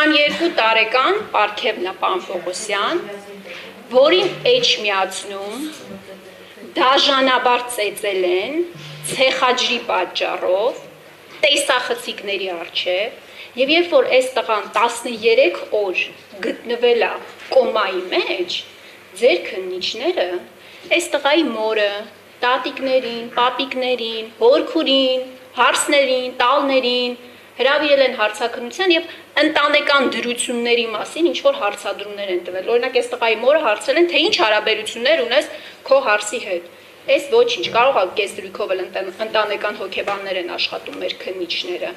22 տարեկան Պարքևնա պան Պողոսյան, որին էջ միացնում, դաժանաբար ծեծել են, ցեխաջրի պատճառով, տեսախցիկների առջև, եւ երբ որ այս տղան 13 օր գտնվել է կոմայի մեջ, ձեր քննիչները այս տղայի մորը, տատիկներին, պապիկներին, հորքուրին, հարսներին, տալներին հրավիրել են հարցաքննության եւ ընտանեկան դրությունների մասին ինչ որ հարցադրումներ են տվել։ Օրինակ այս տղայի մորը հարցրել են, թե ինչ հարաբերություններ ունես քո հարսի հետ։ Այս ոչինչ, կարող է կես դրույքով էլ ընտանեկան հոգեբաններ են աշխատում մեր քննիչները։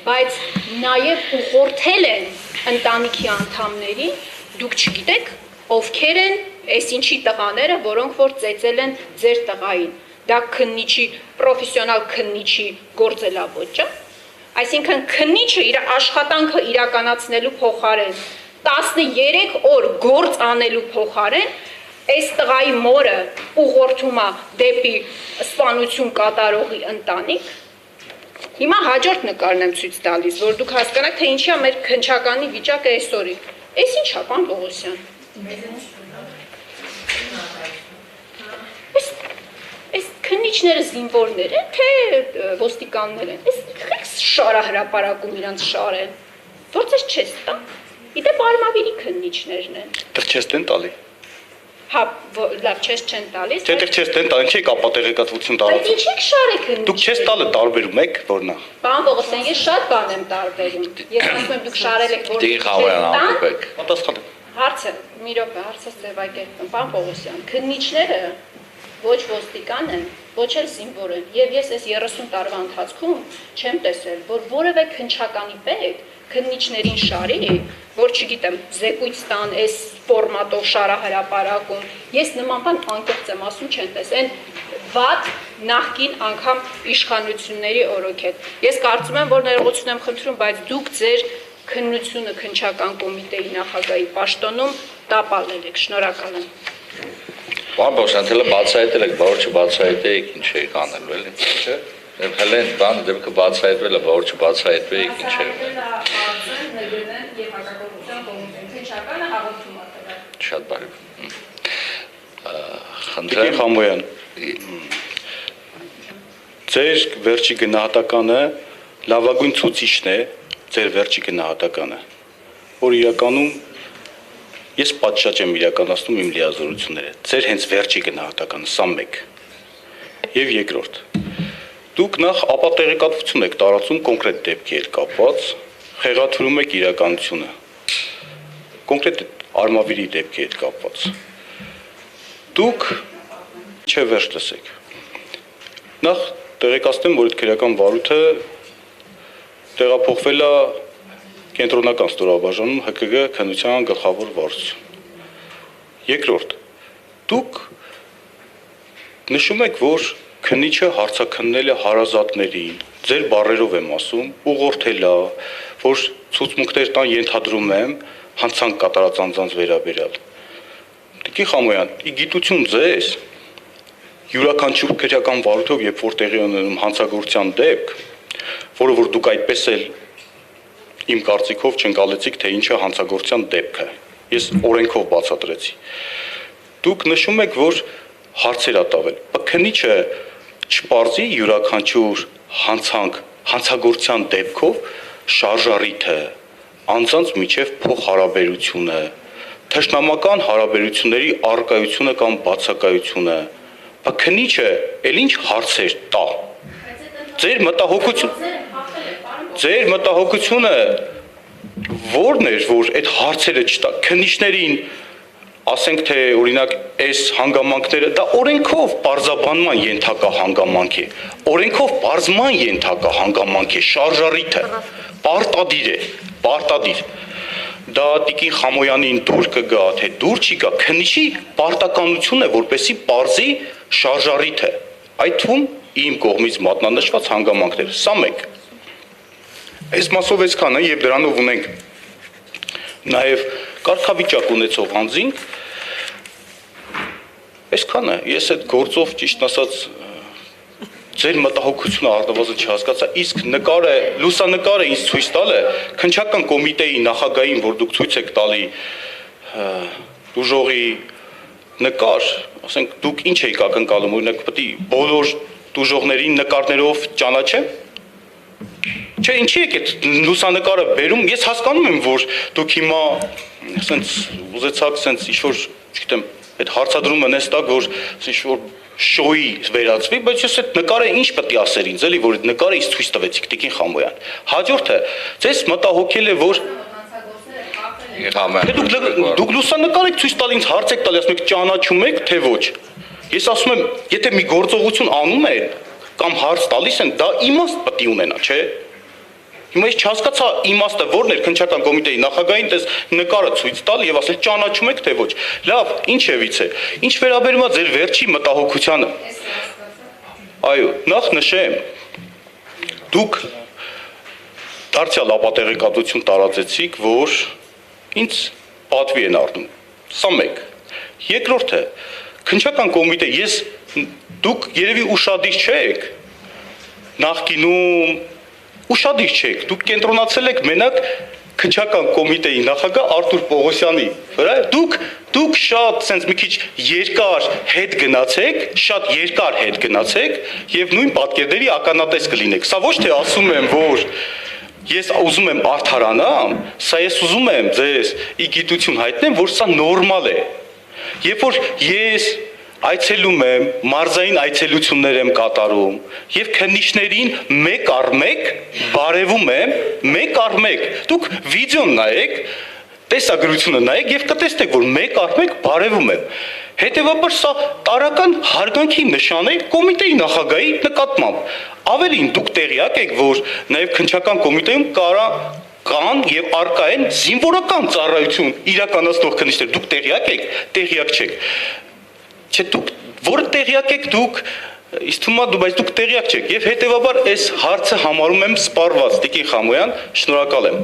Բայց նաեւ ուղղորդել են ընտանիքի անդամներին, դուք չգիտեք ովքեր են այս ինչի տղաները, որոնք որ ծեծել են ձեր տղային։ Դա քննիչի, պրոֆեսիոնալ քննիչի գործելավոճ է։ Այսինքն քննիչը իր աշխատանքը իրականացնելու փոխարեն 13 օր գործ անելու փոխարեն այս տղայի մորը ուղղորդում է դեպի սպանություն կատարողի ընտանիք։ Հիմա հաջորդ նկարն եմ ցույց տալիս, որ դուք հասկանաք, թե ինչի է մեր քննչականի վիճակը այսօրի։ Այս ինչ է, պարոն Պողոսյան։ Այս քննիչները զինվորներ են, թե ոստիկաններ են։ Այս շարահրապարակում իրանց շարեն։ Ո՞ց ես չես տա։ Իդեպ արմավիրի քննիչներն են։ Դեռ չես տեն տալի։ Հա, լավ, չես չեն տալիս։ Չէ, դեռ չես տեն տալի, չի կապա տեղեկատվություն Բայց տարածում։ ինչ եք շարեք քննիչ։ Դուք չես տալը տարբերում եք, որնա։ Պարոն Պողոսյան, ես շատ բան եմ տարբերում։ Ես ասում եմ դուք շարել եք, որ Դի խավարան ամփոփեք։ Պատասխան։ Հարցը, մի րոպե, հարցը ձևակերպեմ, պարոն Պողոսյան, քննիչները ոչ ոստիկան են, ոչ էլ զինվոր են, եւ ես այս 30 տարվա ընթացքում չեմ տեսել, որ որևէ քննչականի պետ քննիչներին շարի, որ չգիտեմ, զեկույց տան այս ֆորմատով շարահրապարակում, ես նման բան անկեղծ եմ ասում չեն տեսել, վատ նախկին անգամ իշխանությունների օրոքետ։ Ես կարծում եմ, որ ներողություն եմ խնդրում, բայց դուք ձեր քննությունը քննչական կոմիտեի նախագահի պաշտոնում տապալել եք, շնորհակալ եմ։ Պարոն Պողոսյան, թելը բացահայտել եք, բա որ չբացահայտեք, ինչ եք անելու, էլի, չէ՞։ Հենց բան դեպքը բացահայտվել է, բա որ չբացահայտվեք, ինչ եք։ Շատ բարի։ Տիկին Խամոյան, ձեր վերջի գնահատականը լավագույն ցուցիչն է, ձեր վերջի գնահատականը, որ իրականում ես պատշաճ եմ իրականացնում իմ լիազորությունները, ձեր հենց վերջի գնահատականը, սա մեկ, և երկրորդ, դուք նախ ապա տեղեկատվություն եք տարածում կոնկրետ դեպքի հետ կապված, խեղաթյուրում եք իրականությունը, կոնկրետ արմավիրի դեպքի հետ կապված, դուք չէ վերջ լսեք, նախ տեղեկացնեմ, որ այդ քրեական վարույթը տեղափոխվել է կենտրոնական ստորաբաժանում ՀԿԳ քննության գլխավոր վարչություն։ Երկրորդ, դուք նշում եք, որ քննիչը հարցաքննել է հարազատներին, ձեր բառերով եմ ասում, ուղղորդել է, որ ցուցմունքներ տան ենթադրում եմ, հանցանք կատարած անձանց վերաբերյալ։ Տիկին Խամոյան, ի գիտություն ձեզ, յուրաքանչյուր քրեական վարույթով, երբ որ տեղի ունենում հանցագործության դեպք, որը որ դուք այդպես էլ իմ կարծիքով չընկալեցիք, թե ինչ է հանցագործության դեպքը, ես օրենքով բացատրեցի, դուք նշում եք, որ հարցեր ա տավել, քննիչը չպարզի յուրաքանչյուր հանցագործության դեպքով շարժառիթը, անձանց միջև փոխհարաբերությունը, թշնամական հարաբերությունների առկայությունը կամ բացակայությունը, քննիչը էլ ինչ հարցեր տա, ձեր մտահոգությունը որն էր, որ այդ հարցերը չտա, քննիչներին ասենք թե օրինակ այս հանգամանքները դա օրենքով պարզաբանման ենթակա հանգամանք է, օրենքով պարզման ենթակա հանգամանք է, շարժառիթը, պարտադիր, դա Տիկին Խամոյանին դուր կգա, թե դուր չի գա, քննիչի պարտականությունն է, որպեսզի պարզի շարժառիթը, այդ թվում իմ կողմից մատնանշված հանգամանքները, սա մեկ, այս մասով այսքանը և դրանով ունենք նաև կարգավիճակ ունեցող անձինք, այսքանը, ես այդ գործով ճիշտ ասած ձեր մտահոգությունը առնվազն չհասկացա, իսկ նկարը, լուսանկարը ինձ ցույց տալը քննչական կոմիտեի նախագահին, որ դուք ցույց եք տալի դուժողի նկար, ասենք դուք ինչ եք ակնկալում, օրինակ պետք է բոլոր դուժողներին նկարներով ճանաչեմ։ Չէ, ինչի եք այդ լուսանկարը բերում, ես հասկանում եմ, որ դուք հիմա ասենց ուզեցաք ասենց ինչ-որ, չգիտեմ, այդ հարցադրումը նես տակ, որ ինչ-որ շոուի վերածվի, բայց ես այդ նկարը ինչ պետք է ասեր ինձ, էլի, որ այդ նկարը ինձ ցույց տվեցիք Տիկին Խամոյան։ Հաջորդը, ձեզ մտահոգել է, որ դուք լուսանկար եք ցույց տալ ինձ, հարց եք տալ, ասում եք ճանաչում եք, թե ոչ։ Ես ասում եմ, եթե մի գործողություն անում են կամ հարց տալիս են, դա իմաստ պետք է ունենա, չէ՞։ Հիմա ես չհասկացա իմաստը որն էր քննչական կոմիտեի նախագահին դες նկարը ցույց տալ եւ ասել ճանաչում եք թե ոչ։ Լավ, ինչևից է։ Ինչ վերաբերում է ձեր վերջի մտահոգությանը։ Այո, նախ նշեմ, դուք դարձյալ ապատեղեկատվություն տարածեցիք, որ ինձ պատվի են առնում։ Սա մեկ։ Երկրորդը, քննչական կոմիտե, դուք երևի ուշադիր չեք նախկինում ուշադիր չեք, դուք կենտրոնացել եք մենակ քննչական կոմիտեի նախագահ Արտուր Պողոսյանի վրա, դուք շատ sense մի քիչ երկար հետ գնացեք եւ նույն պատկերների ականատես կլինեք։ Սա ոչ թե ասում եմ, որ ես ուզում եմ արդարանամ, սա ես ուզում եմ ձեզ ի գիտություն հայտնեմ, որ սա նորմալ է։ Երբ որ ես այցելում եմ, մարզային այցելություններ եմ կատարում եւ քննիչներին մեկ առ մեկ բարևում եմ, մեկ առ մեկ։ Դուք վիդեոն նայեք, տեսագրությունը նայեք եւ կտեսնեք, որ մեկ առ մեկ բարևում եմ։ Հետևաբար սա տարական հարգանքի նշան է կոմիտեի նախագահի նկատմամբ։ Ավելին դուք տեղյակ եք, որ նաեւ քննչական կոմիտեում կան եւ արկա են զինվորական ծառայություն իրականացնող քննիչներ։ Դուք տեղյակ եք, տեղյակ չեք։ Չէ, դուք որը տեղյակ եք, դուք իսկ թվում է, բայց դուք տեղյակ չեք եւ հետեւաբար այս հարցը համարում եմ սպառված, Տիկին Խամոյան, շնորհակալ եմ։